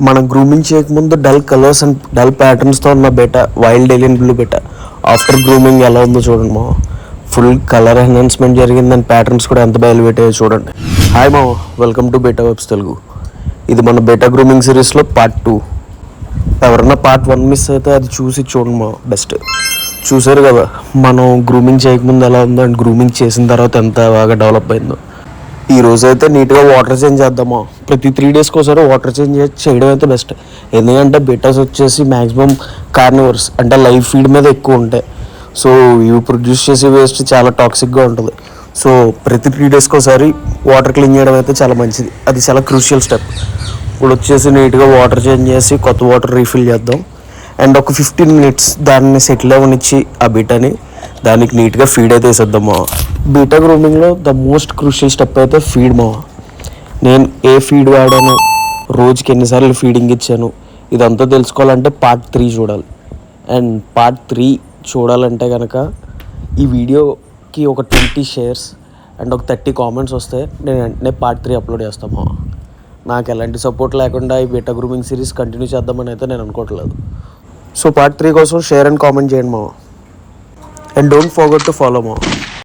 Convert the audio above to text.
మనం గ్రూమింగ్ చేయకముందు dull colours and dull ప్యాటర్న్స్తో ఉన్న betta wild alien blue betta after grooming ఎలా ఉందో చూడండి మా. ఫుల్ కలర్ ఎన్హాన్స్మెంట్ జరిగిందని ప్యాటర్న్స్ కూడా ఎంత బయలుపెట్టాయో చూడండి. హాయ్ మా, welcome to betta webs Telugu. ఇది మన బెటా గ్రూమింగ్ సిరీస్లో పార్ట్ 2. ఎవరన్నా పార్ట్ 1 మిస్ అయితే అది చూసి చూడండి మా, బెస్ట్. చూసారు కదా మనం గ్రూమింగ్ చేయకముందు ఎలా ఉందో అండ్ గ్రూమింగ్ చేసిన తర్వాత ఎంత బాగా డెవలప్ అయిందో. ఈ రోజు అయితే నీట్గా వాటర్ చేంజ్ చేద్దామా. ప్రతి 3 డేస్కి ఒకసారి వాటర్ చేంజ్ చేయడం అయితే బెస్ట్. ఎందుకంటే బెటాస్ వచ్చేసి మ్యాక్సిమం కార్నివర్స్ అంటే లైవ్ ఫీడ్ మీద ఎక్కువ ఉంటాయి. సో ఇవి ప్రొడ్యూస్ చేసే వేస్ట్ చాలా టాక్సిక్గా ఉంటుంది. సో ప్రతి 3 డేస్కి ఒకసారి వాటర్ క్లీన్ చేయడం అయితే చాలా మంచిది. అది చాలా క్రూషియల్ స్టెప్. ఇప్పుడు వచ్చేసి నీట్గా వాటర్ చేంజ్ చేసి కొత్త వాటర్ రీఫిల్ చేద్దాం. అండ్ ఒక 15 మినిట్స్ దాన్ని సెటిల్ అవ్వనిచ్చి ఆ బీటాని దానికి నీట్గా ఫీడ్ అయితే వేసేద్దామా. బీటా గ్రూమింగ్లో ద మోస్ట్ క్రూషియల్ స్టెప్ అయితే ఫీడ్ మా. నేను ఏ ఫీడ్ వాడాను, రోజుకి ఎన్నిసార్లు ఫీడింగ్ ఇచ్చాను, ఇదంతా తెలుసుకోవాలంటే పార్ట్ 3 చూడాలి. అండ్ పార్ట్ 3 చూడాలంటే కనుక ఈ వీడియోకి ఒక 20 షేర్స్ అండ్ ఒక 30 కామెంట్స్ వస్తే నేను వెంటనే పార్ట్ 3 అప్లోడ్ చేస్తామా. నాకు ఎలాంటి సపోర్ట్ లేకుండా ఈ బీటా గ్రూమింగ్ సిరీస్ కంటిన్యూ చేద్దామని అయితే నేను అనుకోవట్లేదు. సో పార్ట్ 3 కోసం షేర్ అండ్ కామెంట్ చేయండి మా. And don't forget to follow మా.